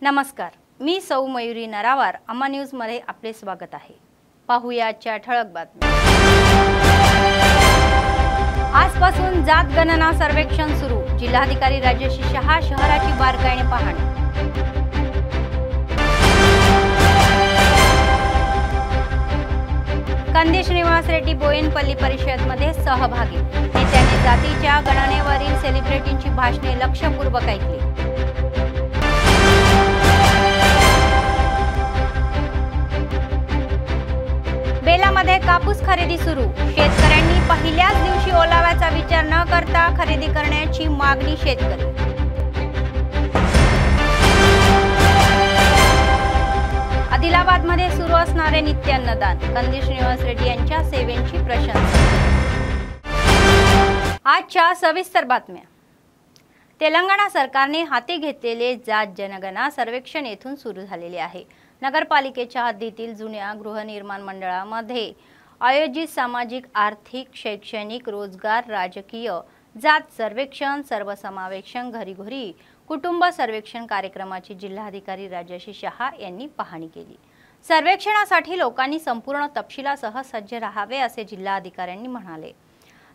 नमस्कार, मी सौ मयुरी नरावार अम्मा न्यूज मध्ये आपले स्वागत आहे। पाहूया आजच्या ठळक बातम्या। आजपासून जात गणना सर्वेक्षण सुरू, जिल्हाधिकारी राजेश शहा शहराची बारकाईने पाहणी। कंदी श्रीनिवास रेड्डी बोयनपल्ली परिषदेमध्ये सहभागी, नेत्यांनी जातीच्या गणनेवरील सेलिब्रिटींची भाषणे लक्षपूर्वक ऐकली। बेलामध्ये कापूस खरेदी सुरू, शेतकऱ्यांनी पहिल्याच दिवशी ओलाव्याचा विचार न करता खरेदी करण्याची मागणी शेतकरी। आदिलाबादमध्ये सुरू असणारे नित्यान्नदान, कंदी श्रीनिवास रेड्डी यांच्या सेवेची प्रशंसा। आजच्या सविस्तर बातम्या। तेलंगणा सरकारने हाती घेतलेले जात जनगणना सर्वेक्षण येथून सुरू झालेले आहे। नगरपालिकेच्या हद्दीतील जुन्या गृहनिर्माण मंडळामध्ये आयोजित सामाजिक, आर्थिक, शैक्षणिक, रोजगार, राजकीय, जात सर्वेक्षण, सर्वसमावेशक घरी-घरी कुटुंब सर्वेक्षण कार्यक्रमाची जिल्हाधिकारी राजेश शहा यांनी पाहणी केली। सर्वेक्षणासाठी लोकांनी संपूर्ण तपशिलासह सज्ज राहावे असे जिल्हाधिकाऱ्यांनी म्हणाले।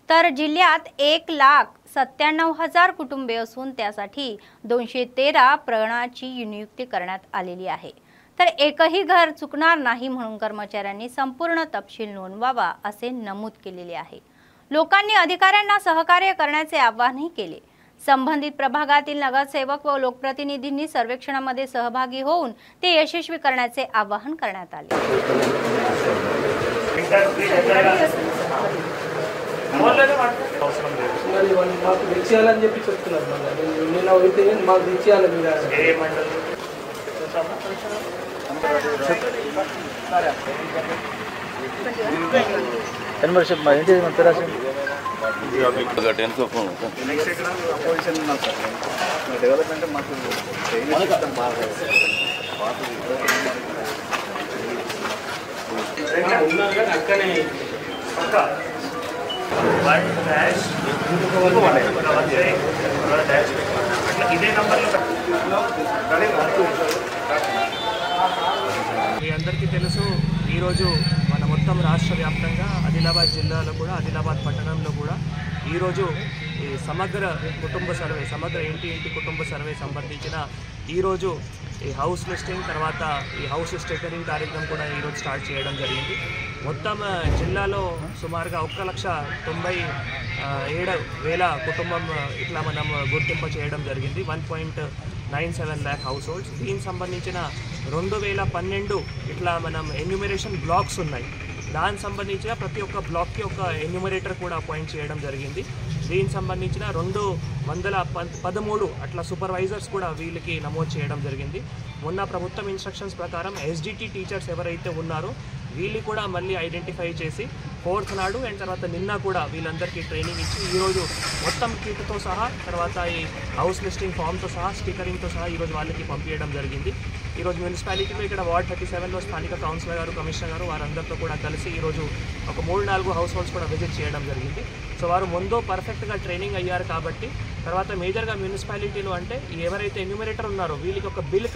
तर जिल्ह्यात 1,97,000 कुटुंबे असून त्यासाठी 213 प्रगणाची नियुक्ती करण्यात आलेली आहे। तर एकही घर चुकणार नाही म्हणून कर्मचाऱ्यांनी संपूर्ण तपशील नोंदवावा असे नमूद केलेले आहे। लोकांनी अधिकाऱ्यांना सहकार्य करण्याचे आवाहनही केले। संबंधित प्रभागातील नगरसेवक व लोकप्रतिनिधींनी सर्वेक्षणामध्ये सहभागी होऊन ते यशस्वी करण्याचे आवाहन करण्यात आले। మీ అందరికీ తెలుసు, ఈరోజు మన మొత్తం రాష్ట్ర వ్యాప్తంగా ఆదిలాబాద్ జిల్లాలో కూడా ఆదిలాబాద్ పట్టణంలో కూడా ఈరోజు ఈ సమగ్ర కుటుంబ సర్వే, సమగ్ర ఇంటి కుటుంబ సర్వే సంబంధించిన ఈరోజు ఈ హౌస్ లిస్టింగ్ తర్వాత ఈ హౌస్ స్టిక్కరింగ్ కార్యక్రమం కూడా ఈరోజు స్టార్ట్ చేయడం జరిగింది। మొత్తం జిల్లాలో సుమారుగా 1,97,000 కుటుంబం ఇట్లా మనం గుర్తింపు చేయడం జరిగింది। 1.97 lakh హౌస్ హోల్డ్స్। దీనికి సంబంధించిన 2012 ఇట్లా మనం ఎన్యూమరేషన్ బ్లాక్స్ ఉన్నాయి। దానికి సంబంధించిన ప్రతి ఒక్క బ్లాక్కి ఒక ఎన్యూమరేటర్ కూడా అపాయింట్ చేయడం జరిగింది। దీనికి సంబంధించిన 213 అట్లా సూపర్వైజర్స్ కూడా వీళ్ళకి నమోదు చేయడం జరిగింది। మొన్న ప్రభుత్వం ఇన్స్ట్రక్షన్స్ ప్రకారం ఎస్డిటి టీచర్స్ ఎవరైతే ఉన్నారో వీళ్ళు కూడా మళ్ళీ ఐడెంటిఫై చేసి 4th నాడు అండ్ తర్వాత నిన్న కూడా వీళ్ళందరికీ ట్రైనింగ్ ఇచ్చి ఈరోజు మొత్తం కిట్తో సహా తర్వాత ఈ హౌస్ లిస్టింగ్ ఫామ్తో సహా స్టిక్కరింగ్తో సహా ఈరోజు వాళ్ళకి పంపించడం జరిగింది। ఈరోజు మున్సిపాలిటీలో ఇక్కడ వార్డ్ 37లో స్థానిక కౌన్సిలర్ గారు, కమిషనర్ గారు వారందరితో కూడా కలిసి ఈరోజు ఒక 3-4 హౌస్ హోల్డ్స్ కూడా విజిట్ చేయడం జరిగింది। సో వారు ముందు పర్ఫెక్ట్గా ట్రైనింగ్ అయ్యారు కాబట్టి తర్వాత మేజర్గా మున్సిపాలిటీలో అంటే ఎవరైతే ఎన్యూమరేటర్ ఉన్నారో వీళ్ళకి ఒక బిల్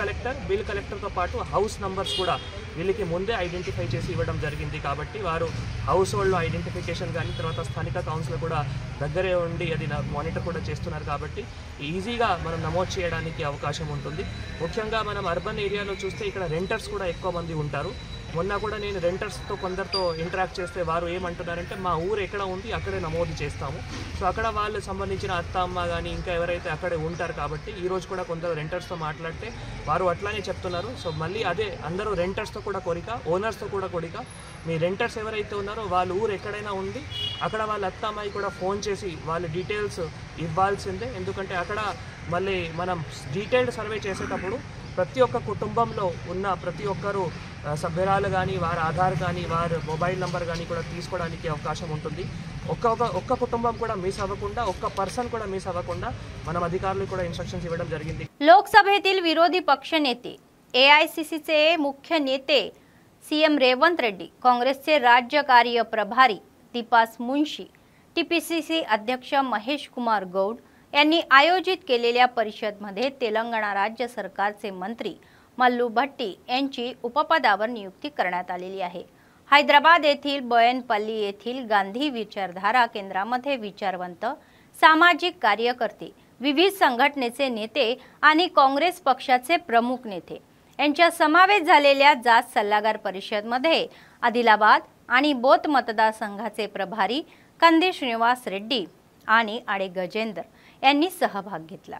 కలెక్టర్తో పాటు హౌస్ నంబర్స్ కూడా వీళ్ళకి ముందే ఐడెంటిఫై చేసి ఇవ్వడం జరిగింది। కాబట్టి వారు హౌస్ హోల్డ్లో ఐడెంటిఫికేషన్ కానీ తర్వాత స్థానిక కౌన్సిలర్ కూడా దగ్గరే ఉండి అది మానిటర్ కూడా చేస్తున్నారు కాబట్టి ఈజీగా మనం నమోదు చేయడానికి అవకాశం ఉంటుంది। ముఖ్యంగా మనం అర్బన్ ఏరియాలో చూస్తే ఇక్కడ రెంటర్స్ కూడా ఎక్కువ మంది ఉంటారు। మొన్న కూడా నేను రెంటర్స్తో కొందరితో ఇంటరాక్ట్ చేస్తే వారు ఏమంటున్నారంటే మా ఊరు ఎక్కడ ఉంది అక్కడే నమోదు చేస్తాము। సో అక్కడ వాళ్ళు సంబంధించిన అత్త అమ్మ కానీ ఇంకా ఎవరైతే అక్కడే ఉంటారు కాబట్టి ఈరోజు కూడా కొందరు రెంటర్స్తో మాట్లాడితే వారు అట్లానే చెప్తున్నారు। సో మళ్ళీ అదే అందరూ రెంటర్స్తో కూడా కోరిక, ఓనర్స్తో కూడా కోరిక, మీ రెంటర్స్ ఎవరైతే ఉన్నారో వాళ్ళ ఊరు ఎక్కడైనా ఉంది అక్కడ వాళ్ళ అత్త అమ్మాయి కూడా ఫోన్ చేసి వాళ్ళ డీటెయిల్స్ ఇవ్వాల్సిందే। ఎందుకంటే అక్కడ మళ్ళీ మనం డీటెయిల్డ్ సర్వే చేసేటప్పుడు ప్రతి ఒక్క కుటుంబంలో ఉన్న ప్రతి ఒక్కరు సభ్యురాలు కానీ వారి ఆధార్ కానీ వారి మొబైల్ నంబర్ కానీ కూడా తీసుకోవడానికి అవకాశం ఉంటుంది। ఒక్క కుటుంబం కూడా మిస్ అవ్వకుండా, ఒక్క पर्सन కూడా మిస్ అవ్వకుండా మనం అధికారులకు కూడా ఇన్స్ట్రక్షన్స్ ఇవ్వడం జరిగింది। लोकसभेतील विरोधी पक्षनेते, एआयसीसीचे मुख्य नेते सीएम रेवंत रेड्डी, काँग्रेसचे राज्य कार्य प्रभारी दीपास मुंशी, टीपीसीसी अध्यक्ष महेश कुमार गौड, यांनी आयोजित केलेल्या परिषदेमध्ये तेलंगणा राज्य सरकारचे मंत्री मल्लू भट्टी यांची उपपदावर नियुक्ती करण्यात आलेली आहे। हैदराबाद येथील बोयनपल्ली येथील गांधी विचारधारा केंद्रामध्ये विचारवंत, सामाजिक कार्यकर्ते, विविध संघटनेचे नेते आणि काँग्रेस पक्षाचे प्रमुख नेते यांच्या समावेश झालेल्या जात सल्लागार परिषदेमध्ये आदिलाबाद आणि बोथ मतदारसंघाचे प्रभारी कंदी श्रीनिवास रेड्डी आणि आडे गजेंद्र यांनी सहभाग घेतला।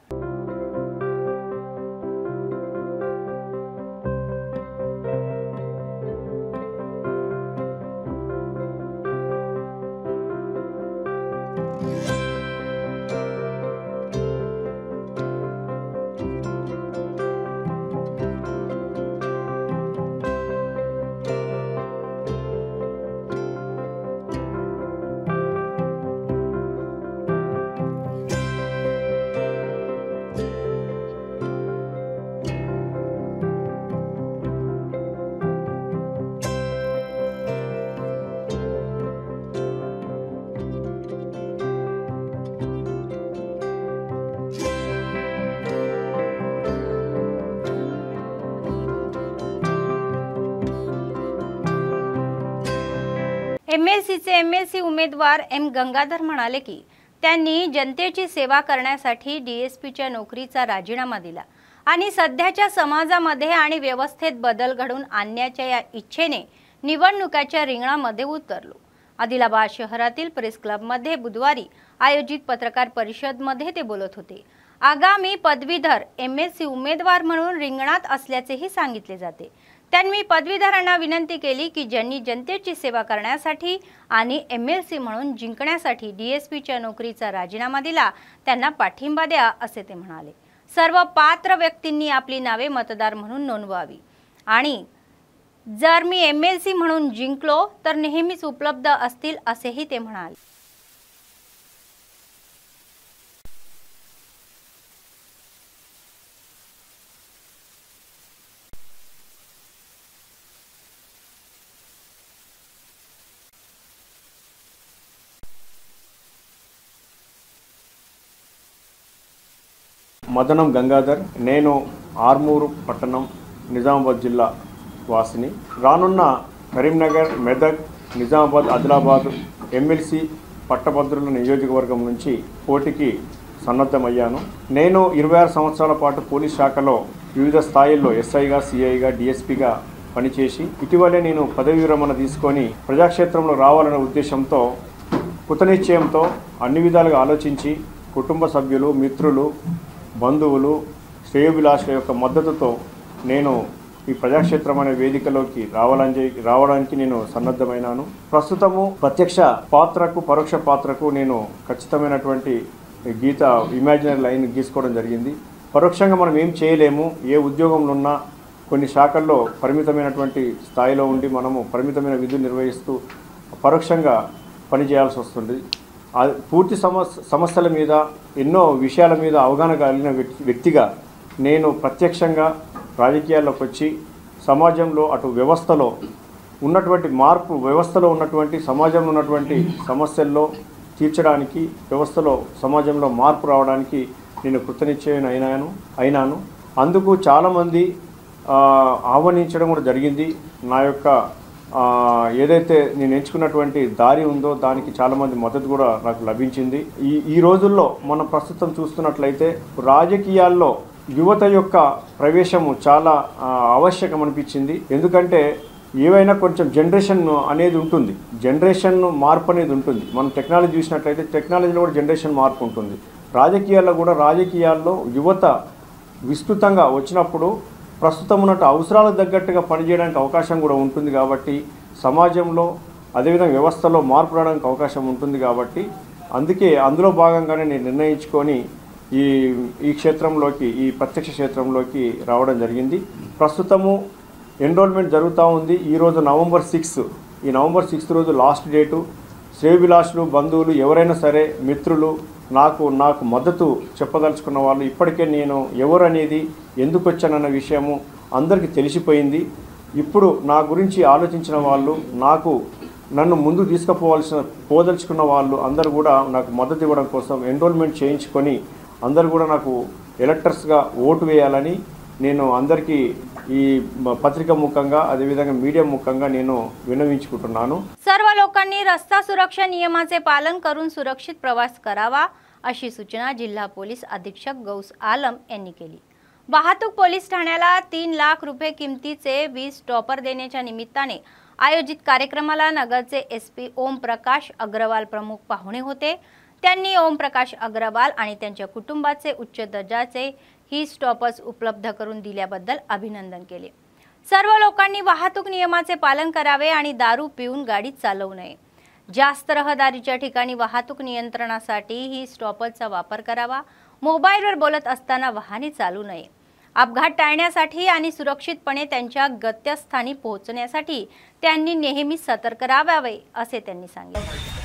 एमएलसी उमेदवार एम गंगाधर म्हणाले की त्यांनी जनतेची सेवा करण्यासाठी डीएसपीच्या नोकरीचा राजीनामा दिला आणि सध्याच्या समाजामध्ये आणि व्यवस्थेत बदल घडवून आणण्याच्या या इच्छेने निवडणुकीच्या रिंगणामध्ये उतरलो। आदिलाबाद शहरातील प्रेस क्लबमध्ये बुधवारी आयोजित पत्रकार परिषदेमध्ये ते बोलत होते। आगामी पदवीधर एमएलसी उमेदवार म्हणून रिंगणात असल्याचेही सांगितले जाते। त्यांनी पदवीधरांना विनंती केली की ज्यांनी जनतेची सेवा करण्यासाठी आणि एमएलसी म्हणून जिंकण्यासाठी डीएसपीच्या नोकरीचा राजीनामा दिला त्यांना पाठिंबा द्या असे ते म्हणाले। सर्व पात्र व्यक्तींनी आपली नावे मतदार म्हणून नोंदवावी आणि जर मी एमएलसी म्हणून जिंकलो तर नेहमीच उपलब्ध असतील असेही ते म्हणाले। మదనం గంగాధర్, నేను ఆర్మూరు పట్టణం నిజామాబాద్ జిల్లా వాసిని। రానున్న కరీంనగర్, మెదక్, నిజామాబాద్, ఆదిలాబాద్ ఎమ్మెల్సీ పట్టభద్రుల నియోజకవర్గం నుంచి పోటీకి సన్నద్ధమయ్యాను। నేను 26 సంవత్సరాల పాటు పోలీస్ శాఖలో వివిధ స్థాయిల్లో ఎస్ఐగా, సిఐగా, డిఎస్పీగా పనిచేసి ఇటీవలే నేను పదవి విరమణ తీసుకొని ప్రజాక్షేత్రంలో రావాలనే ఉద్దేశంతో కృతనిశ్చయంతో అన్ని విధాలుగా ఆలోచించి కుటుంబ సభ్యులు, మిత్రులు, బంధువులు, శ్రేయోభిలాషుల యొక్క మద్దతుతో నేను ఈ ప్రజాక్షేత్రం అనే వేదికలోకి రావడానికి నేను సన్నద్ధమైనాను। ప్రస్తుతము ప్రత్యక్ష పాత్రకు, పరోక్ష పాత్రకు నేను ఖచ్చితమైనటువంటి గీత ఇమాజినరీ లైన్ గీసుకోవడం జరిగింది। పరోక్షంగా మనం ఏం చేయలేము, ఏ ఉద్యోగంలో ఉన్నా కొన్ని శాఖల్లో పరిమితమైనటువంటి స్థాయిలో ఉండి మనము పరిమితమైన విధులు నిర్వహిస్తూ పరోక్షంగా పనిచేయాల్సి వస్తుంది। పూర్తి సమస్యల మీద, ఎన్నో విషయాల మీద అవగాహన కలిగిన వ్యక్తిగా నేను ప్రత్యక్షంగా రాజకీయాల్లోకి వచ్చి సమాజంలో అటు వ్యవస్థలో ఉన్నటువంటి మార్పు, వ్యవస్థలో ఉన్నటువంటి సమాజంలో ఉన్నటువంటి సమస్యల్లో తీర్చడానికి, వ్యవస్థలో సమాజంలో మార్పు రావడానికి నేను కృతనిశ్చయం అయినాను। అందుకు చాలామంది ఆహ్వానించడం కూడా జరిగింది। నా యొక్క ఏదైతే నేను ఎంచుకున్నటువంటి దారి ఉందో దానికి చాలామంది మద్దతు కూడా నాకు లభించింది। ఈ రోజుల్లో మనం ప్రస్తుతం చూస్తున్నట్లయితే రాజకీయాల్లో యువత యొక్క ప్రవేశము చాలా ఆవశ్యకం అనిపించింది। ఎందుకంటే ఏవైనా కొంచెం జనరేషన్ అనేది ఉంటుంది, జనరేషన్ మార్పు అనేది ఉంటుంది। మనం టెక్నాలజీ చూసినట్లయితే టెక్నాలజీలో కూడా జనరేషన్ మార్పు ఉంటుంది। రాజకీయాల్లో యువత విస్తృతంగా వచ్చినప్పుడు ప్రస్తుతం ఉన్నట్టు అవసరాలకు తగ్గట్టుగా పనిచేయడానికి అవకాశం కూడా ఉంటుంది కాబట్టి సమాజంలో అదేవిధంగా వ్యవస్థలో మార్పు రావడానికి అవకాశం ఉంటుంది కాబట్టి అందులో భాగంగానే నేను నిర్ణయించుకొని ఈ క్షేత్రంలోకి, ఈ ప్రత్యక్ష క్షేత్రంలోకి రావడం జరిగింది। ప్రస్తుతము ఎన్రోల్మెంట్ జరుగుతూ ఉంది। ఈరోజు నవంబర్ 6, ఈ నవంబర్ 6 రోజు లాస్ట్ డేటు। శ్రేయోభిలాషులు, బంధువులు ఎవరైనా సరే, మిత్రులు నాకు మద్దతు చెప్పదలుచుకున్న వాళ్ళు ఇప్పటికే నేను ఎవరు అనేది, ఎందుకు వచ్చానన్న విషయము అందరికీ తెలిసిపోయింది। ఇప్పుడు నా గురించి ఆలోచించిన వాళ్ళు, నన్ను ముందు పోదలుచుకున్న వాళ్ళు అందరూ కూడా నాకు మద్దతు ఇవ్వడం కోసం ఎన్రోల్మెంట్ చేయించుకొని అందరూ కూడా నాకు ఎలక్టర్స్గా ఓటు వేయాలని నేను అందరికీ ఈ पत्रिका मुखंगा अदेविधंगा मीडिया मुखंगा నేను विनविंచుకుంటున్నాను। सर्व लोकांनी रस्ता सुरक्षा नियमाचे पालन करून सुरक्षित प्रवास करावा अशी सूचना जिल्हा पोलीस अधीक्षक गौस आलम यांनी केली। वाहतूक पोलीस ठाण्याला 3 लाख रुपये किमतीचे 20 स्टॉपर देण्याच्या निमित्ताने आयोजित कार्यक्रमाला नगरचे एसपी ओम प्रकाश अग्रवाल प्रमुख पाहुणे होते। त्यांनी ओम प्रकाश अग्रवाल आणि त्यांच्या कुटुंबाचे उच्च दर्जाचे ही स्टॉपर्स उपलब्ध करून दिल्याबद्दल अभिनंदन केले। सर्व लोकांनी वाहतूक नियमाचे पालन करावे आणि दारू पिऊन गाडी चालवू नये। जास्त रहदारीच्या ठिकाणी वाहतूक नियंत्रणासाठी ही स्टॉपर्सचा वापर करावा। मोबाईलवर बोलत असताना वाहने चालू नये। अपघात टाळण्यासाठी आणि सुरक्षितपणे त्यांच्या गत्यस्थानी पोहोचण्यासाठी त्यांनी नेहमी सतर्क राहावे असे त्यांनी सांगितले।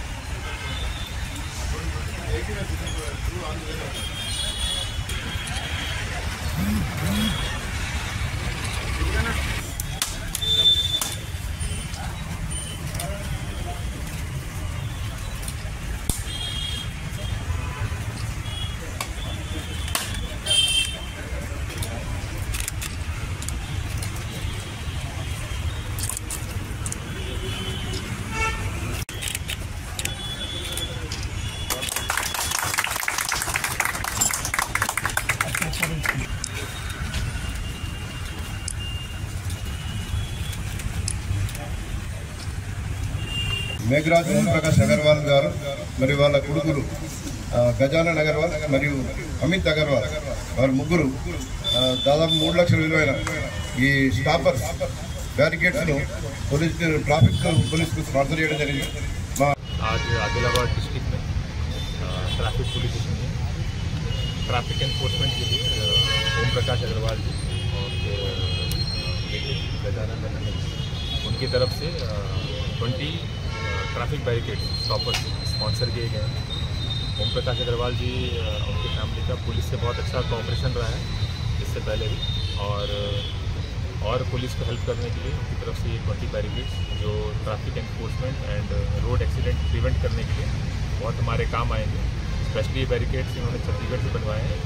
मेघराज ओम प्रकाश अग्रवाल गारू मरी వాళ్ళ కొడుకులు గజానన్ అగర్వాల్ మరియు అమిత్ అగర్వాల్ వారు ముగ్గురు దాదాపు 3 లక్షల విలువైన ఈ స్టాపర్ బ్యారికేడ్స్ ను पुलिस ट्रैफिक पुलिस को स्पॉन्सर చేయడం జరిగింది। आज आदिलाबाद डिस्ट्रिक्ट में ट्रैफिक पुलिस स्टेशन में ट्रैफिक एनफोर्समेंट के लिए ओम प्रकाश अग्रवाल जी और गजानन उनकी तरफ से 20 ट्रैफिक बैरिकेड स्टॉपर्स स्पॉन्सर किए गए हैं। ओम प्रकाश अग्रवाल जी उनकी फैमिली का पुलिस से बहुत अच्छा कोऑपरेशन रहा है इससे पहले भी, और पुलिस को हेल्प करने के लिए उनकी तरफ से ये 20 बैरिकेड्स जो traffic enforcement and road accident prevent करने के लिए बहुत हमारे काम आएंगे। स्पेशली ये बैरिकेड्स इन्होंने छत्तीसगढ़ से बनवाए हैं।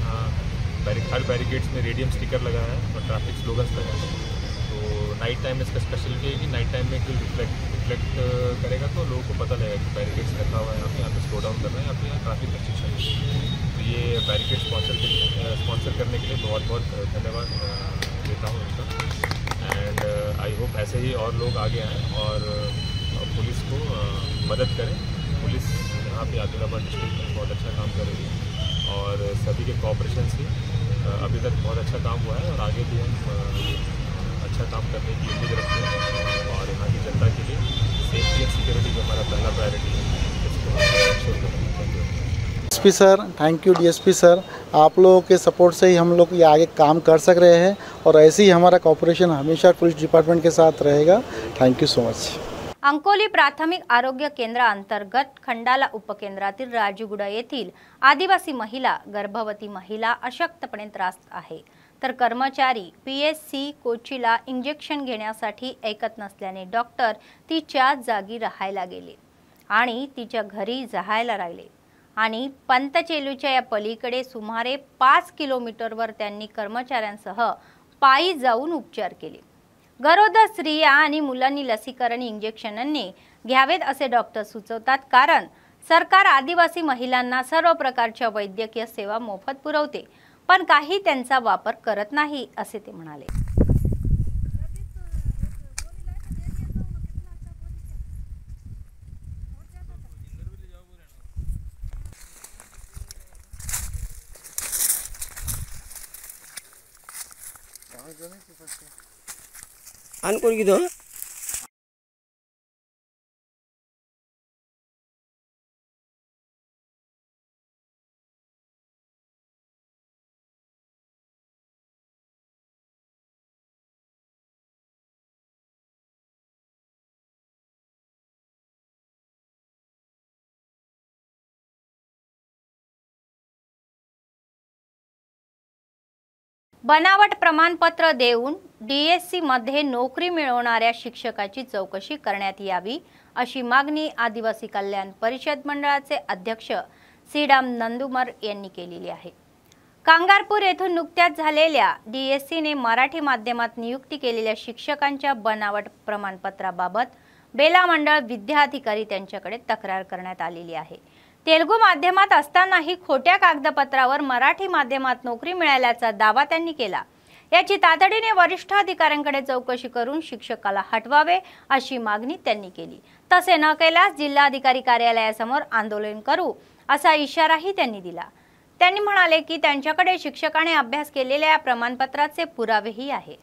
हर बैरिकेड्स में रेडियम स्टिकर लगाया है और ट्रैफिक स्लोगन्स लगाए हैं। तो नाइट टाइम में इसका स्पेशलिटी है कि नाइट टाइम में कोई रिफ्लेक्ट करेगा तो लोगों को पता लगेगा कि बैरिकेड्स रखा हुआ है, यहाँ पे स्लो डाउन करना है, यहाँ पे ट्रैफिक कंस्ट्रक्शन है। तो ये बैरिकेड स्पॉन्सर करने के लिए बहुत बहुत धन्यवाद देता हूँ उनका। एंड आई होप ऐसे ही और लोग आगे आएँ और पुलिस को मदद करें। पुलिस यहाँ पे आदिलाबाद डिस्ट्रिक्ट में बहुत अच्छा काम कर रही है और सभी के कोऑपरेशन से अभी तक बहुत अच्छा काम हुआ है और आगे भी हम अच्छा काम करने की उम्मीद रखते हैं। और यहाँ की जनता के लिए सेफ्टी एंड सिक्योरिटी जो हमारा पहला प्रायोरिटी है इसको इंश्योर करना चाहिए। SP sir, thank you DSP sir, आप लोगों के सपोर्ट से ही हम लोग ये आगे काम कर सक रहे हैं और ऐसे ही हमारा कोऑपरेशन हमेशा पुलिस डिपार्टमेंट के साथ रहेगा। Thank you so much. Ankoli प्राथमिक आरोग्य केंद्र अंतर्गत खंडाला उपकेंद्रातील राजूगुडा येथील आदिवासी महिला गर्भवती महिला अशक्तपणे त्रास्त आहे, तर कर्मचारी पीएससी कोचीला इंजेक्शन घेण्यासाठी ऐकत नसल्याने डॉक्टर तिच्या जागी राहायला गेले आणि तिच्या घरी जाहायला राहिले आणि पंतचेलूच्या या पलीकडे सुमारे 5 किलोमीटरवर त्यांनी कर्मचाऱ्यांसह पायी जाऊन उपचार केले। गरोदर स्त्रिया आणि मुलांनी लसीकरण इंजेक्शनने घ्यावेत असे डॉक्टर सुचवतात, कारण सरकार आदिवासी महिलांना सर्व प्रकारच्या वैद्यकीय सेवा मोफत पुरवते, पण काही त्यांचा वापर करत नाही असे ते म्हणाले। ಅನ್ಕೊಂಡಿದ್ದು बनावट प्रमाणपत्र देऊन डीएससी मध्ये नोकरी मिळवणाऱ्या शिक्षकाची चौकशी करण्यात यावी अशी मागणी आदिवासी कल्याण परिषद मंडळाचे अध्यक्ष सीडाम नंदुमर यांनी केलेली आहे। कांगारपूर येथून नुकत्याच झालेल्या DSCने मराठी माध्यमात नियुक्ती केलेल्या शिक्षकांच्या बनावट प्रमाणपत्राबाबत बेला मंडळ विद्याधिकारी त्यांच्याकडे तक्रार करण्यात आलेली आहे। तेलुगू माध्यमात असतानाही खोट्या कागदपत्रावर मराठी माध्यमात नोकरी मिळाल्याचा दावा त्यांनी केला। याची तातडीने वरिष्ठ अधिकाऱ्यांकडे चौकशी करून शिक्षकाला हटवावे अशी मागणी त्यांनी केली। तसे न केल्यास जिल्हाधिकारी कार्यालयासमोर आंदोलन करू असा इशाराही त्यांनी दिला। त्यांनी म्हणाले की त्यांच्याकडे शिक्षकाने अभ्यास केलेल्या प्रमाणपत्राचे पुरावेही आहे।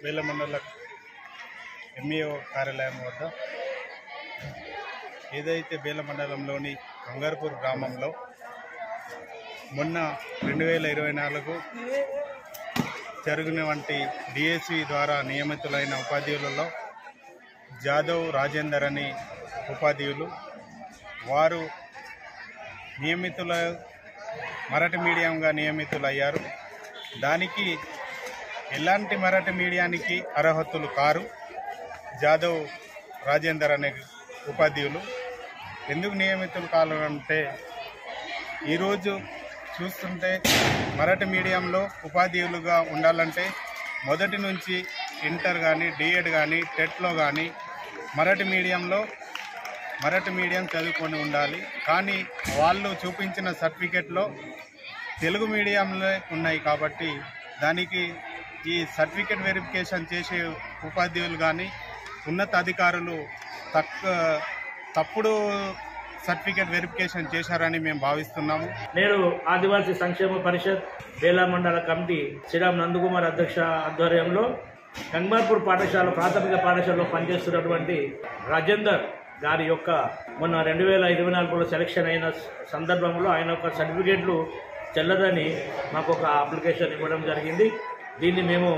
వేలమండల ఎంఈఓ కార్యాలయం వద్ద ఏదైతే బేలమండలంలోని కంగార్పూర్ గ్రామంలో మొన్న 2024 జరిగినటువంటి DSC ద్వారా నియమితులైన ఉపాధ్యాయులలో జాదవ్ రాజేందర్ అని ఉపాధ్యాయులు వారు నియమితుల మరాఠీ మీడియంగా నియమితులయ్యారు। దానికి ఎలాంటి మరాఠీ మీడియానికి అర్హతలు కారు జాదవ్ రాజేందర్ అనే ఉపాధ్యాయులు ఎందుకు నియమితులు కావాలంటే ఈరోజు చూస్తుంటే మరాఠీ మీడియంలో ఉపాధ్యాయులుగా ఉండాలంటే మొదటి నుంచి ఇంటర్ కానీ డిఎడ్ కానీ టెట్లో కానీ మరాఠీ మీడియం చదువుకొని ఉండాలి। కానీ వాళ్ళు చూపించిన సర్టిఫికెట్లో తెలుగు మీడియంలో ఉన్నాయి కాబట్టి దానికి ఈ సర్టిఫికెట్ వెరిఫికేషన్ చేసే ఉపాధ్యాయులు కానీ ఉన్నత అధికారులు తప్పుడు సర్టిఫికెట్ వెరిఫికేషన్ చేశారని మేము భావిస్తున్నాము। నేను ఆదివాసీ సంక్షేమ పరిషత్ బేలా మండల కమిటీ శ్రీరామ్ నందకుమార్ అధ్యక్ష ఆధ్వర్యంలో కంగార్పూర్ పాఠశాల ప్రాథమిక పాఠశాలలో పనిచేస్తున్నటువంటి రాజేందర్ గారి యొక్క మొన్న 2024లో సెలక్షన్ అయిన సందర్భంలో ఆయన యొక్క సర్టిఫికేట్లు చెల్లదని మాకు ఒక అప్లికేషన్ ఇవ్వడం జరిగింది। దీన్ని మేము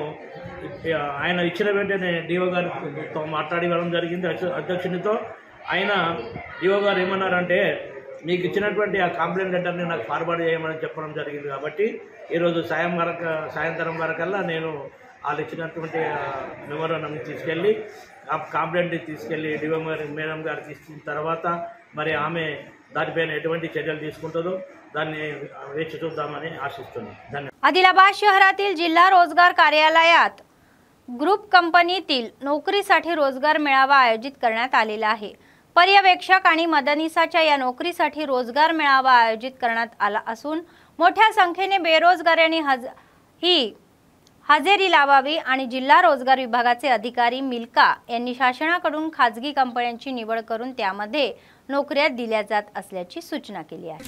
ఆయన ఇచ్చిన వెంటనే డిఓ గారితో మాట్లాడి ఇవ్వడం జరిగింది అధ్యక్షునితో। ఆయన డిఓ గారు ఏమన్నారంటే మీకు ఇచ్చినటువంటి ఆ కంప్లైంట్ లెటర్ని నాకు ఫార్వర్డ్ చేయమని చెప్పడం జరిగింది। కాబట్టి ఈరోజు సాయంత్రం వరకల్లా నేను వాళ్ళు ఇచ్చినటువంటి మెమోరాండం తీసుకెళ్ళి ఆ కంప్లైంట్ తీసుకెళ్ళి డిఓ మేడం గారికి ఇచ్చిన తర్వాత మరి ఆమె దానిపైన ఎటువంటి చర్యలు తీసుకుంటుందో దాన్ని వేచి చూద్దామని ఆశిస్తున్నాను। ధన్యవాదాలు। आदिलाबाद शहरातील जिल्हा रोजगार कार्यालयात ग्रुप कंपनीतील नोकरीसाठी रोजगार मेळावा आयोजित करण्यात आलेला आहे। पर्यवेक्षक आणि मदनीसाच्या या नोकरीसाठी रोजगार मेळावा आयोजित करण्यात आला असून मोठ्या संख्येने बेरोजगारांनी ही हजेरी लावावी आणि जिल्हा रोजगार विभागाचे अधिकारी मिल्का यांनी शासनाकडून खाजगी कंपन्यांची निवड करून त्यामध्ये नोकऱ्या दिल्या जात असल्याची सूचना केली आहे।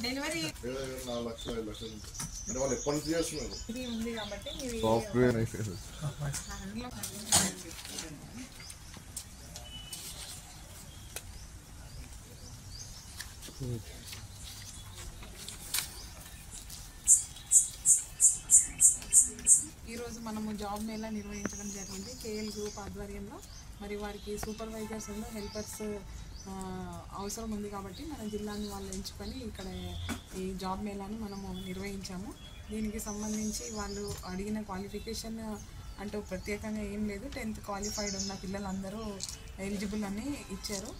డెలివరీ 4 లక్షలు 5 లక్షలు అంటే వాళ్ళు ఎప్పటి నుంచి చేస్తున్నారు ఇది ఉంది కాబట్టి సాఫ్ట్వేర్ అయిపోయింది। ఈరోజు మనము జాబ్ మేళా నిర్వహించడం జరిగింది కేఎల్ గ్రూప్ ఆధ్వర్యంలో। మరి వారికి సూపర్వైజర్స్ అండ్ హెల్పర్స్ అవసరం ఉంది కాబట్టి మన జిల్లాని వాళ్ళు ఎంచుకొని ఇక్కడ ఈ జాబ్ మేళాను మనము నిర్వహించాము। దీనికి సంబంధించి వాళ్ళు అడిగిన క్వాలిఫికేషన్ అంటూ ప్రత్యేకంగా ఏం లేదు, 10th క్వాలిఫైడ్ ఉన్న పిల్లలందరూ ఎలిజిబుల్ అని ఇచ్చారు।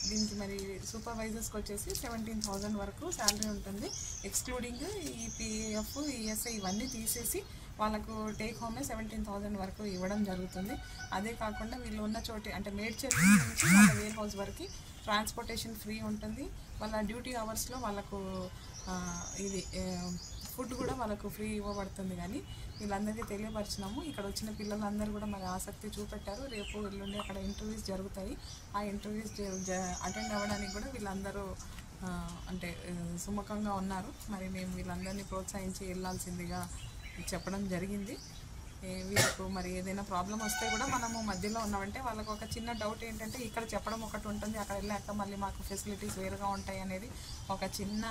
దీనికి మరి సూపర్వైజర్స్కి వచ్చేసి 17,000 వరకు శాలరీ ఉంటుంది, ఎక్స్క్లూడింగ్ ఈపీఎఫ్ ఈఎస్ఐ ఇవన్నీ తీసేసి వాళ్ళకు టేక్ హోమే 17,000 వరకు ఇవ్వడం జరుగుతుంది। అదే కాకుండా వీళ్ళు ఉన్న చోటి అంటే మేడ్చల్ నుంచి వాళ్ళ వేర్ హౌస్ వరకు ట్రాన్స్పోర్టేషన్ ఫ్రీ ఉంటుంది। వాళ్ళ డ్యూటీ అవర్స్లో వాళ్ళకు ఇది ఫుడ్ కూడా వాళ్ళకు ఫ్రీ ఇవ్వబడుతుంది। కానీ వీళ్ళందరికీ తెలియపరిచినాము। ఇక్కడ వచ్చిన పిల్లలందరూ కూడా మరి ఆసక్తి చూపెట్టారు। రేపు ఎల్లుండి అక్కడ ఇంటర్వ్యూస్ జరుగుతాయి, ఆ ఇంటర్వ్యూస్ అటెండ్ అవ్వడానికి కూడా వీళ్ళందరూ అంటే సుముఖంగా ఉన్నారు. మరి మేము వీళ్ళందరినీ ప్రోత్సహించి వెళ్ళాల్సిందిగా చెప్పడం జరిగింది. వీళ్ళకు మరి ఏదైనా ప్రాబ్లం వస్తే కూడా మనము మధ్యలో ఉన్నామంటే వాళ్ళకు ఒక చిన్న డౌట్ ఏంటంటే ఇక్కడ చెప్పడం ఒకటి ఉంటుంది, అక్కడ వెళ్ళాక మళ్ళీ మాకు ఫెసిలిటీస్ వేరుగా ఉంటాయి అనేది ఒక చిన్న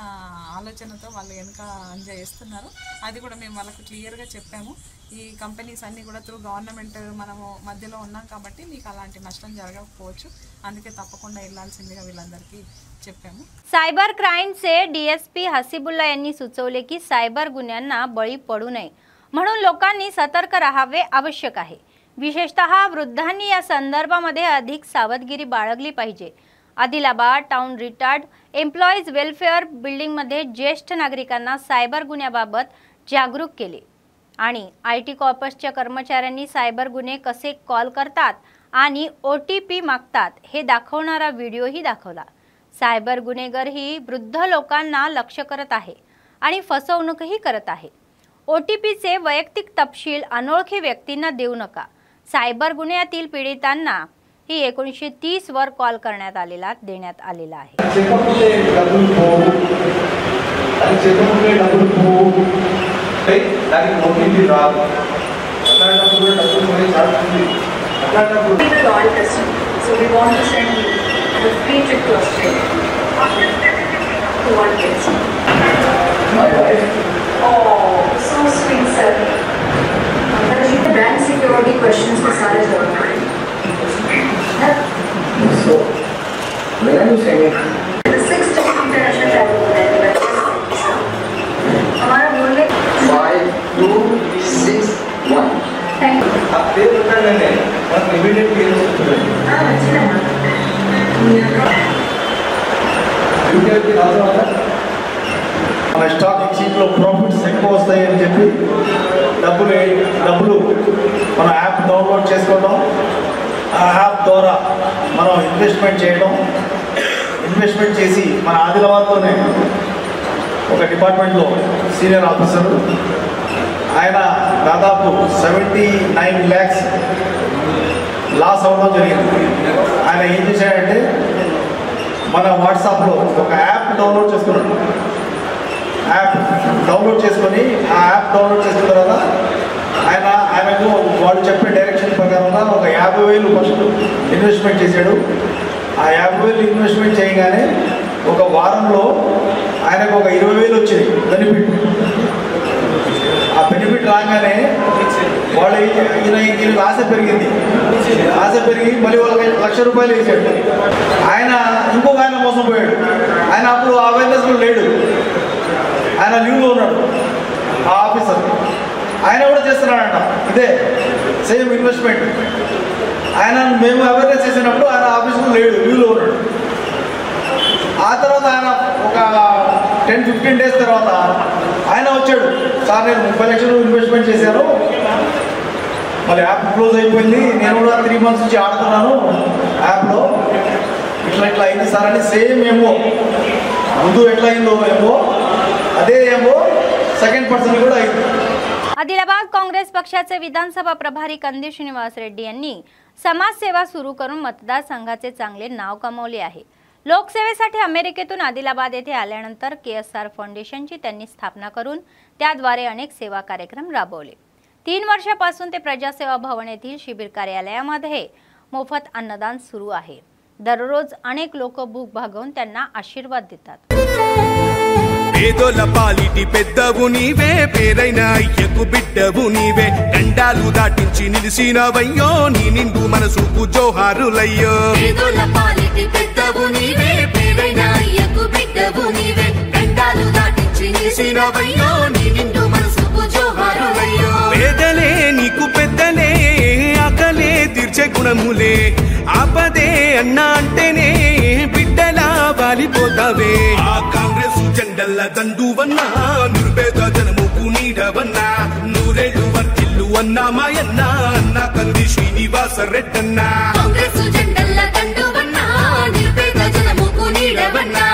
ఆలోచనతో వాళ్ళు వెనుక చేస్తున్నారు. అది కూడా మేము వాళ్ళకు క్లియర్గా చెప్పాము. ఈ కంపెనీస్ అన్నీ కూడా త్రూ గవర్నమెంట్ మనము మధ్యలో ఉన్నాం కాబట్టి మీకు అలాంటి నష్టం జరగకపోవచ్చు, అందుకే तपకుండా వెళ్ళాల్సిందిగా వీళ్ళందరికీ చెప్పాము. सायबर क्राईमचे DSP हसीबुल्ला यांनी सुचवले की सायबर गुन्ह्यांना बळी पडू नये म्हणून लोकांनी सतर्क राहावे आवश्यक आहे. विशेषतः वृद्धांनी या संदर्भामध्ये अधिक सावधगिरी बाळगली पाहिजे. Adilabad town retired employees welfare बिल्डिंगमध्ये ज्येष्ठ नागरिकांना सायबर गुन्ह्याबाबत जागरूक केले आणि IT कॉर्प्सच्या कर्मचाऱ्यांनी सायबर गुन्हे कसे कॉल करतात आणि OTP मागतात हे दाखवणारा व्हिडिओही दाखवला. सायबर गुन्हेगार ही वृद्ध लोकांना लक्ष्य करत आहे आणि फसवणूकही करत आहे. OTPचे वैयक्तिक तपशील अनोळखी व्यक्तींना देऊ नका. सायबर गुन्ह्यातील पीडितांना ही 1930 वर कॉल करण्यात देण्यात आलेला आहे. So we want to send a free trip to Australia. Who wants kids? My wife. Oh, so sweet, sir. Brand security questions के सारे जवाब हैं. So, where are you sending? The 6th international travel है. हमारा मूल्य 5261. Thank you. आप पे बता लेने और इमीडिएट पे हाँ अच्छा है. वीडियो की राजा वाला మన స్టాక్ ఎక్స్చేంజ్లో ప్రాఫిట్స్ ఎక్కువ వస్తాయని చెప్పి డబ్బులు మన యాప్ డౌన్లోడ్ చేసుకోవడం, ఆ యాప్ ద్వారా మనం ఇన్వెస్ట్మెంట్ చేసి మన ఆదిలాబాద్లోనే ఒక డిపార్ట్మెంట్లో సీనియర్ ఆఫీసర్ ఆయన దాదాపు 79 lakhs లాస్ అవ్వడం జరిగింది. ఆయన ఏం చేశాడంటే మన వాట్సాప్లో ఒక యాప్ డౌన్లోడ్ చేసుకున్నాడు. యాప్ డౌన్లోడ్ చేసుకొని ఆ యాప్ డౌన్లోడ్ చేసుకున్న తర్వాత ఆయనకు వాళ్ళు చెప్పే డైరెక్షన్ ప్రకారంగా ఒక 50,000 ఫస్ట్ ఇన్వెస్ట్మెంట్ చేశాడు. ఆ 50,000 ఇన్వెస్ట్మెంట్ చేయగానే ఒక వారంలో ఆయనకు ఒక 20,000 వచ్చింది బెనిఫిట్. ఆ బెనిఫిట్ రాగానే వాళ్ళు ఈయనకి ఆశ పెరిగింది. ఆశ పెరిగి మళ్ళీ వాళ్ళకి ₹1,00,000 వేసాడు. ఆయన ఇంకొక ఆయన మోసం పోయాడు. ఆయన అప్పుడు అవేర్నెస్లో లేడు, ఆయన లీవ్లో ఉన్నాడు. ఆ ఆఫీసర్ ఆయన కూడా చేస్తున్నాడంట ఇదే సేమ్ ఇన్వెస్ట్మెంట్. ఆయన మేము అవేర్నెస్ చేసినప్పుడు ఆయన ఆఫీస్లో లేడు, లీవ్లో ఉన్నాడు. ఆ తర్వాత ఆయన ఒక 10-15 days తర్వాత ఆయన వచ్చాడు, సార్ నేను 30 లక్షలు ఇన్వెస్ట్మెంట్ చేశాను, మళ్ళీ యాప్ క్లోజ్ అయిపోయింది, నేను కూడా 3 months నుంచి ఆడుతున్నాను యాప్లో, ఇట్లా అయింది సార్ అని. సేమ్ ఏమో ముందు ఎట్లా అయిందో ఏమో అదే ఏమో సెకండ్ పర్సన్ కూడా అయింది. आदिलाबाद काँग्रेस पक्षाचे विधानसभा प्रभारी कंदी श्रीनिवास रेड्डी यांनी समाजसेवा सुरू करून मतदारसंघाचे चांगले नाव कमावले आहे. लोकसेवेसाठी अमेरिकेतून आदिलाबाद येथे आल्यानंतर KSR फाउंडेशनची त्यांनी स्थापना करून त्याद्वारे अनेक सेवा कार्यक्रम राबवले. 3 वर्षापासून ते प्रजासेवा भवन येथील शिबिर कार्यालयामध्ये मोफत अन्नदान सुरू आहे. दररोज अनेक लोक भूक भागवून त्यांना आशीर्वाद देतात. పేదోల పాలిటి పెద్దవు నీవే, పేరైన అయ్యకు బిడ్డవు నీవే, గండాలు దాటించి నిలిసినవయ్యో, నీ నిండు మనసుకు జోహారులయ్యో. పేదోల పాలిటి పెద్దవు నీవే, పేరైన అయ్యకు బిడ్డవు నీవే, గండాలు దాటించి నిలిసినవయ్యో, నీ నిండు మనసుకు జోహారులయ్యో. పేదలే నీకు పెద్దలే, ఆకలే తీర్చే గుణములే, ఆపదే అన్నా అంటేనే బిడ్డలా వాలిపోతావే. ఆ కాంగ్రెస్ జెండల్ల దండువన్నా, నిర్భేద జనముకు నీడవన్నా, నూరేళ్లు వర్తిల్లు అన్నా మాయన్నా, అన్న కంది శ్రీనివాస రెడ్డన్నా. కాంగ్రెస్ జెండల్ల దండువన్నా, నిర్భేద జనముకు నీడవన్నా,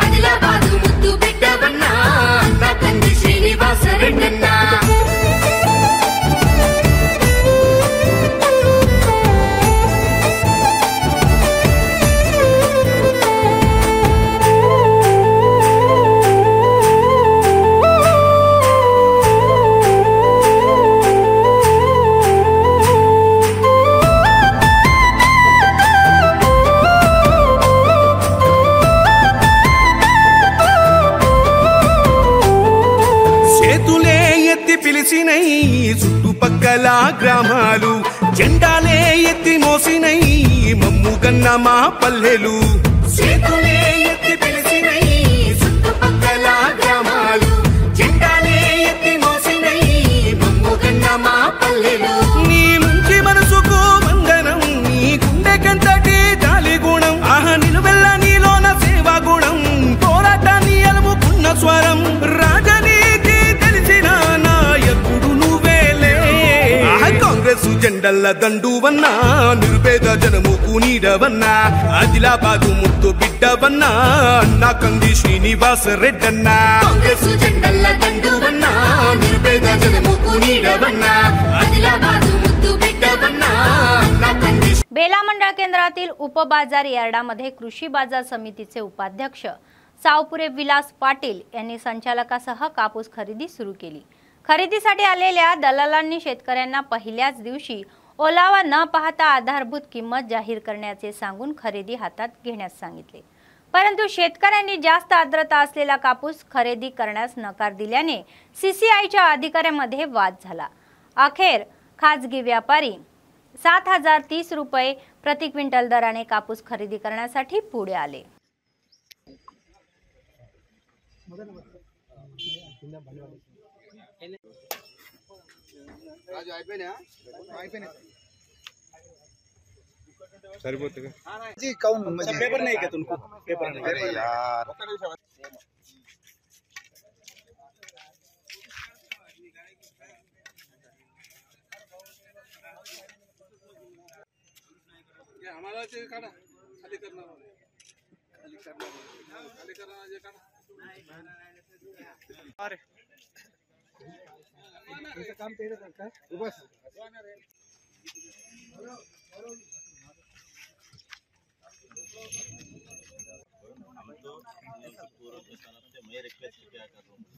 ఆదిలాబాదు ముద్దు బిడ్డవన్నా, అన్న కంది శ్రీనివాస రెడ్డన్నా. తెలిసినై చుట్టుపక్కల గ్రామాలు జెండాలే ఎత్తి మోసినై మమ్ముగన్న మా పల్లెలు చేతులే ఎత్తి తెలిసినై చుట్టుపక్కల గ్రామాలు జెండాలే ఎత్తి మోసినై మమ్ముగన్న మా పల్లెలు నీ మంచి మనసుకు వందనం నీ గుండెకంతటి జాలి గుణం ఆహా నిలువెల్ల నీలోన సేవా గుణం పోరాటాన్ని అలుముకున్న స్వరం రాజనీతి తెలిసిన నాయకుడు నువ్వేలే కాంగ్రెస్ జెండల్ల దండువన్నా నిరుపేద జనముకు నీడవన్నా ఆదిలాబాదు ముద్దు బిడ్డవన్నా అన్నా కంది శ్రీనివాస రెడ్డన్నా కాంగ్రెస్ జెండల్ల దండువన్నా నిరుపేద జనముకు నీడవన్నా आदिलाबाद मुद्दू बिड्डवन्ना अण्णा कंदी बेला मंडळ केंद्रातील उपबाजार यार्डामध्ये कृषी बाजार समितीचे उपाध्यक्ष सावपुरे विलास पाटील यांनी संचालकासह कापूस खरेदी सुरू केली। खरेदीसाठी आलेल्या दलालांनी शेतकऱ्यांना पहिल्याच दिवशी ओलावा न पाहता आधारभूत किंमत जाहीर करण्याचे सांगून खरेदी हातात घेण्यास सांगितले, परंतु शेतकऱ्यांनी जास्त आर्द्रता असलेला कापूस खरेदी करण्यास नकार दिल्याने सीसीआयच्या अधिकाऱ्यांमध्ये वाद झाला। अखेर खाजगी व्यापारी 7030 रुपये प्रति क्विंटल दराने कापूस खरेदी करण्यासाठी पुढे आले। जी कौन पेपर नहीं क्या तुमको पेपर नहीं अरे यार हमारा जे काढा खाली करना जे काढा अरे इसे काम तेरे करता है बस मैं रिक्वेस्ट क्या कर रहा हूँ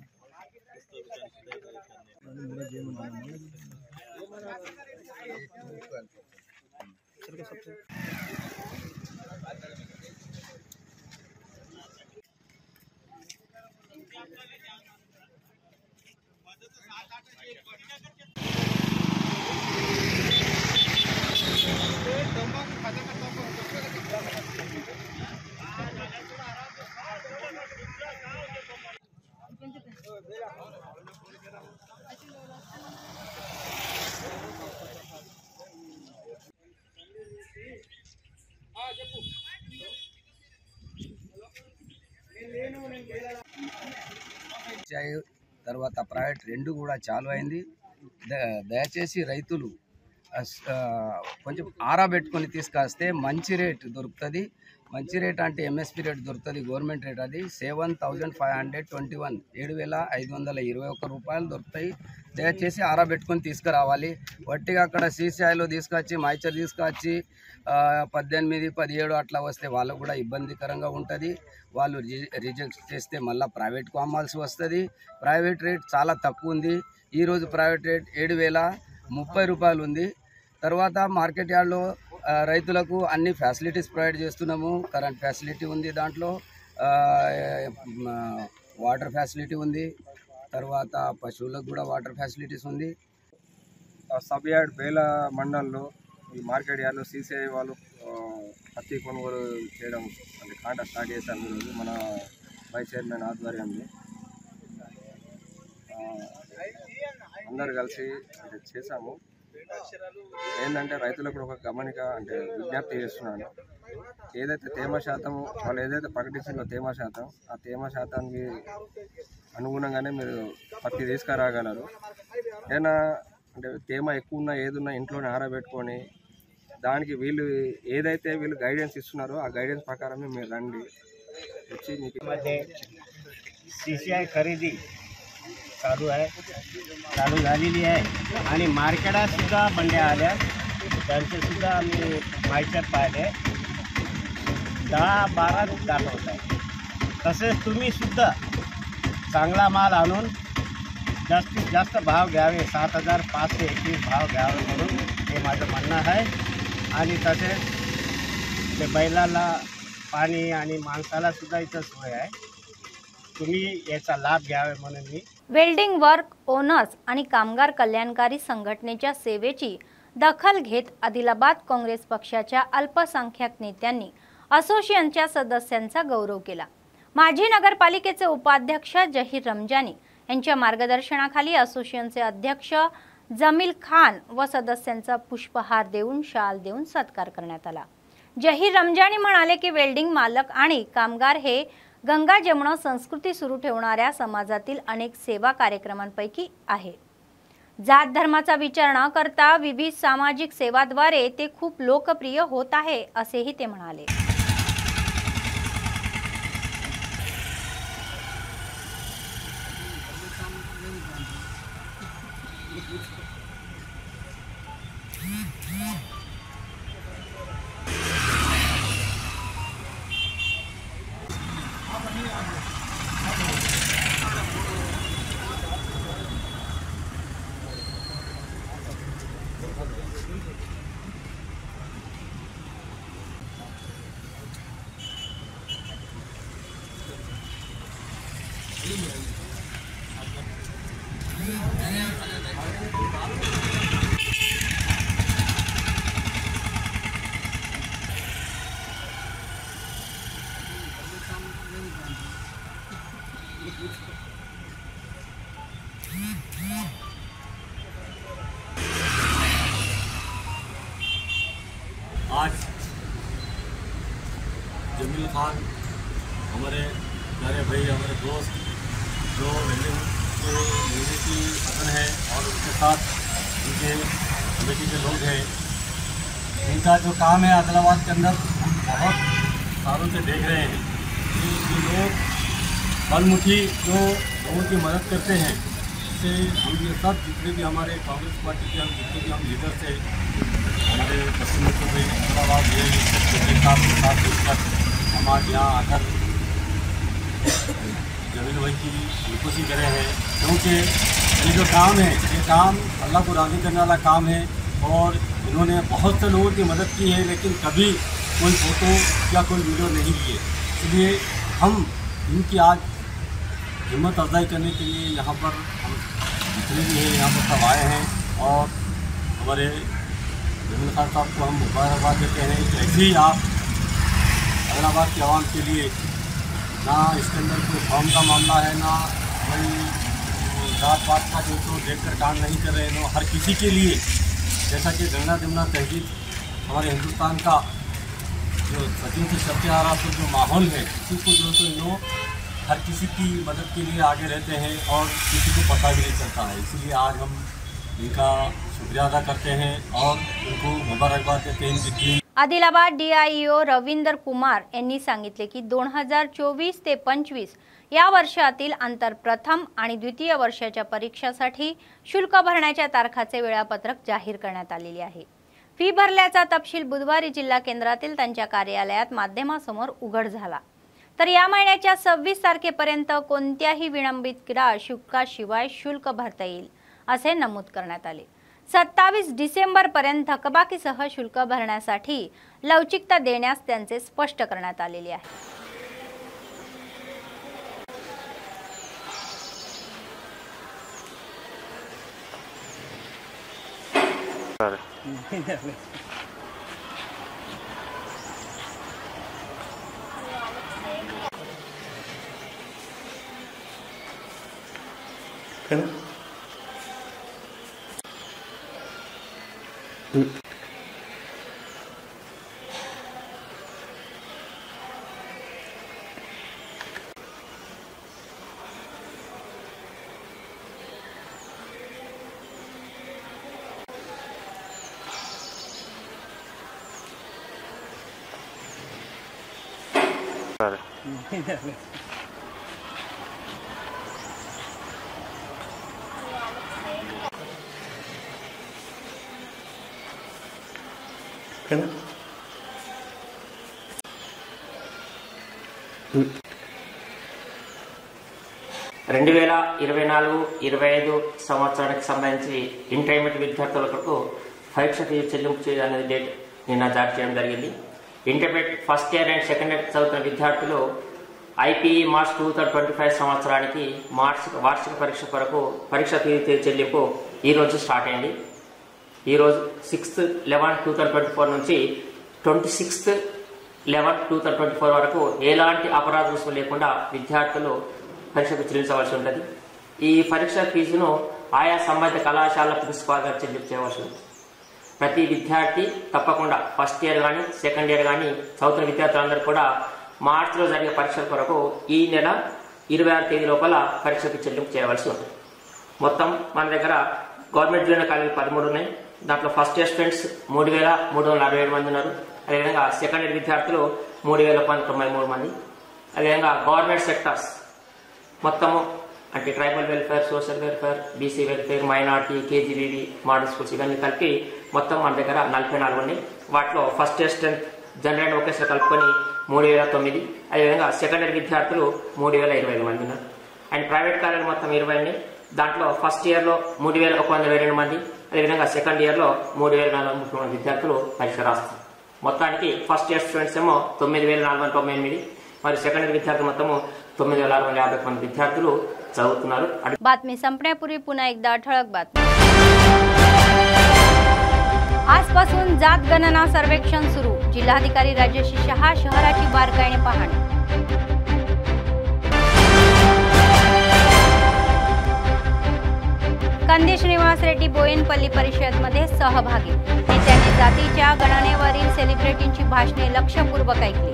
తర్వాత ప్రైవేట్ రెండు కూడా చాలు అయింది। దయచేసి రైతులు కొంచెం ఆరాబెట్టుకొని తీసుకొస్తే మంచి రేట్ దొరుకుతుంది। మంచి రేట్ అంటే ఎంఎస్పి రేట్ దొరుకుతుంది, గవర్నమెంట్ రేట్ అది 7521 7521 రూపాయలు దొరుకుతాయి। దయచేసి ఆరాబెట్టుకొని తీసుకురావాలి। వట్టిగా అక్కడ సీసీఐలో తీసుకొచ్చి మైచర్ తీసుకొచ్చి 18 17 అట్లా వస్తే వాళ్ళకు కూడా ఇబ్బందికరంగా ఉంటుంది। వాళ్ళు రిజెక్ట్ చేస్తే మళ్ళీ ప్రైవేట్కు అమ్మాల్సి వస్తుంది। ప్రైవేట్ రేట్ చాలా తక్కువ ఉంది। ఈరోజు ప్రైవేట్ రేట్ 7030 రూపాయలు ఉంది। తర్వాత మార్కెట్ యార్డ్లో రైతులకు అన్ని ఫ్యాసిలిటీస్ ప్రొవైడ్ చేస్తున్నాము। కరెంట్ ఫెసిలిటీ ఉంది, దాంట్లో వాటర్ ఫెసిలిటీ ఉంది, తర్వాత పశువులకు కూడా వాటర్ ఫెసిలిటీస్ ఉంది। సబ్ యార్డ్ బేలా మండలంలో ఈ మార్కెట్ యార్డ్లో సీసీఐ వాళ్ళు పత్తి కొనుగోలు చేయడం అంటే కాంటా స్టార్ట్ చేశారు ఈరోజు మన వైస్ చైర్మన్ ఆధ్వర్యంలో అందరు కలిసి అంటే చేశాము। ఏంటంటే రైతులకు ఒక గమనిక అంటే విజ్ఞప్తి చేస్తున్నాను, ఏదైతే తేమ శాతం వాళ్ళు ఏదైతే ప్రకటించిందో తేమ శాతం, ఆ తేమ శాతానికి అనుగుణంగానే మీరు పత్తి తీసుకురాగలరు। ఏదైనా అంటే తేమ ఎక్కువ ఉన్నా ఏదున్నా ఇంట్లోనే ఆరబెట్టుకొని దానికి వీళ్ళు ఏదైతే వీళ్ళు గైడెన్స్ ఇస్తున్నారో ఆ గైडन्स प्रकारమే మీరు రండి వచ్చి మీకు मध्ये सीसीआय खरेदी चालू झालेली आहे आणि मार्केटात सुद्धा बंड्या आल्या, त्यांचे सुद्धा आम्ही माहिती पाहिले 10-12 दाखवत आहे। तसेच तुम्ही सुद्धा चांगला माल आणून जास्तीत जास्त भाव घ्यावे, 7521 भाव घ्यावे म्हणून हे माझं म्हणणं आहे। आणि तसेच ते बैलाला पाणी आणि माणसाला सुद्धा इथं सोय आहे। तुम्ही याचा लाभ घ्यावा म्हणून मी वेल्डिंग वर्क ओनर्स आणि कामगार कल्याणकारी संघटनेच्या सेवेची दखल घेत आदिलाबाद काँग्रेस पक्षाच्या अल्पसंख्याक नेत्यांनी असोसिएशनच्या सदस्यांचा गौरव केला। माजी नगरपालिकेचे उपाध्यक्ष जहीर रमजानी यांच्या मार्गदर्शनाखाली असोसिएशनचे अध्यक्ष जमील खान व सदस्यांचा पुष्पहार देऊन शाल देऊन सत्कार करण्यात आला। जहीर रमजानी म्हणाले की वेल्डिंग मालक आणि कामगार हे गंगा जमुना संस्कृती सुरू ठेवणाऱ्या समाजातील अनेक सेवा कार्यक्रमांपैकी आहे। जात धर्माचा विचार न करता विविध सामाजिक सेवाद्वारे ते खूप लोकप्रिय होत आहे असेही ते म्हणाले। आज जमील खान हमारे प्यारे भाई, हमारे दोस्त जो वेल्डिंग के म्यूनिटी अपन है और उनके साथ उनके कमेटी के लोग हैं, इनका जो काम है आदिलाबाद के अंदर बहुत सालों से देख रहे हैं कि ये लोग बलमुखी जो लोगों की मदद करते हैं। इससे हम ये सब जितने भी हमारे कांग्रेस पार्टी के हम जितने भी हम लीडर थे, हमारे पश्चिम उत्तर प्रदेश आदिलाबाद के साथ मिलकर हम आज यहाँ आकर जमील भाई की खुशी करे हैं, क्योंकि ये जो काम है ये काम अल्लाह को राज़ी करने वाला काम है और इन्होंने बहुत से लोगों की मदद की है, लेकिन कभी कोई फ़ोटो या कोई वीडियो नहीं लिए। इसलिए हम इनकी आज हिम्मत अफजाई करने के लिए यहाँ पर हम जितने भी हैं यहाँ पर सब आए हैं और हमारे जमील खान साहब को हम मुबारकबाद देते हैं कि ऐसे ही आप आदिलाबाद के आवाम के लिए ना इसके अंदर कोई फॉर्म का मामला है, ना कोई जात पात का जो तो देख कर काम नहीं कर रहे हैं। हर किसी के लिए, जैसा कि गंगा जमुना तहजीब हमारे हिंदुस्तान का जो सदियों से चलते आ रहा जो माहौल है, इसी को जो तो लोग हर किसी की मदद के लिए आगे रहते हैं और किसी को पता भी नहीं चलता है। इसलिए आज हम इनका शुक्रिया अदा करते हैं और उनको मुबारकबाद देते हैं जितनी। आदिलाबाद DIO रवींद्र कुमार यांनी सांगितले की 2024 ते 25 या वर्षातील आंतर प्रथम आणि द्वितीय वर्षाच्या परीक्षासाठी शुल्क भरण्याच्या तारखाचे वेळापत्रक जाहीर करण्यात आलेले आहे। फी भरल्याचा तपशील बुधवारी जिल्हा केंद्रातील त्यांच्या कार्यालयात माध्यमासमोर उघड झाला। तर या महिन्याच्या 26 तारखेपर्यंत कोणत्याही विलंबित क्रीडा शुल्काशिवाय शुल्क भरता येईल असे नमूद करण्यात आले। 27 डिसेंबर पर्यंत थकबाकीसह शुल्क भरण्यासाठी लवचिकता देण्यास त्यांचे स्पष्ट करण्यात आलेले आहे। రెండు 2024-25 సంవత్సరానికి సంబంధించి ఇంటర్మీడియట్ విద్యార్థులకు పరీక్ష ఫీజు చెల్లింపు అనేది డేట్ నిన్న జారీ చేయడం జరిగింది। Intermediate first year and second year చదువుతున్న విద్యార్థులు ఐపీఈ మార్చ్ 2025 సంవత్సరానికి వార్షిక పరీక్ష కొరకు పరీక్ష ఫీజు చెల్లింపు ఈరోజు స్టార్ట్ అయింది. ఈరోజు 6/11/2024 నుంచి 26/11/2024 వరకు ఎలాంటి అపరాధ రుసుము లేకుండా విద్యార్థులు పరీక్షకు చెల్లించవలసి ఉంటుంది. ఈ పరీక్ష ఫీజును ఆయా సంబంధిత కళాశాల ప్రిన్సిపాల్ గారు చెల్లించవలసి ఉంటుంది. ప్రతి విద్యార్థి తప్పకుండా ఫస్ట్ ఇయర్ కానీ సెకండ్ ఇయర్ కానీ చదువుతున్న విద్యార్థులందరూ కూడా మార్చిలో జరిగే పరీక్షల కొరకు ఈ నెల 26 తేదీ లోపల పరీక్షకు చెల్లింపు చేయవలసి ఉంటుంది. మొత్తం మన దగ్గర గవర్నమెంట్ జూనియర్ కాలేజీలు 13 ఉన్నాయి. దాంట్లో ఫస్ట్ ఇయర్ స్టూడెంట్స్ 3,367 మంది ఉన్నారు. అదేవిధంగా సెకండ్ ఇయర్ విద్యార్థులు 3,193 మంది. అదేవిధంగా గవర్నమెంట్ సెక్టార్స్ మొత్తము అంటే tribal welfare, social welfare, BC welfare, minority, KGBV, model schools ఇవన్నీ కలిపి మొత్తం మన దగ్గర 44 ఉన్నాయి. వాటిలో first year strength general and vocational కలుపుకొని 3,009. అదేవిధంగా సెకండ్ ఇయర్ విద్యార్థులు 3,025 మంది ఉన్నారు. అండ్ ప్రైవేట్ కాలేజీలు మొత్తం 20 ఉన్నాయి. దాంట్లో ఫస్ట్ ఇయర్లో 3,122 మంది. అదేవిధంగా సెకండ్ ఇయర్లో 3,430 మంది విద్యార్థులు పరీక్ష రాస్తారు. మొత్తానికి ఫస్ట్ ఇయర్ స్టూడెంట్స్ ఏమో 9,498, మరి సెకండ్ इयर विद्यार्थी మొత్తము 9,650 మంది విద్యార్థులు చదువుతున్నారు. बातमी संपण्यापूर्वी पुन्हा एकदा ठळक बातमी. आजपासून जात गणना सर्वेक्षण सुरू. जिल्हाधिकारी राजेश शहा शहराची बारकाईने पाहणी. कंदी श्रीनिवास रेड्डी बोयनपल्ली परिषदेमध्ये सहभागी. नेत्यांनी जातीच्या गणनेवरील सेलिब्रिटींची भाषणे लक्षपूर्वक ऐकली.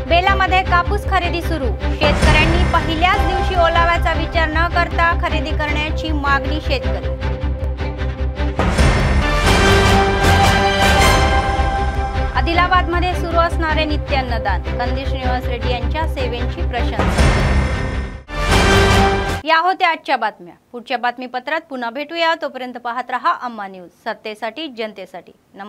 बेलामध्ये कापूस खरेदी सुरू. शेतकऱ्यांनी पहिल्याच दिवशी ओलाव्याचा विचार न करता खरेदी करण्याची मागणी शेतकरी. आदिलाबादमध्ये सुरू असणारे नित्य अन्नदान. कंदी श्रीनिवास रेड्डी यांच्या सेवेची प्रशंसा. या होत्या आजच्या बातम्या. पुढच्या बातमीपत्रात पुन्हा भेटूया. तोपर्यंत पाहत रहा अम्मा न्यूज. सत्तेसाठी जनतेसाठी. नमस्कार.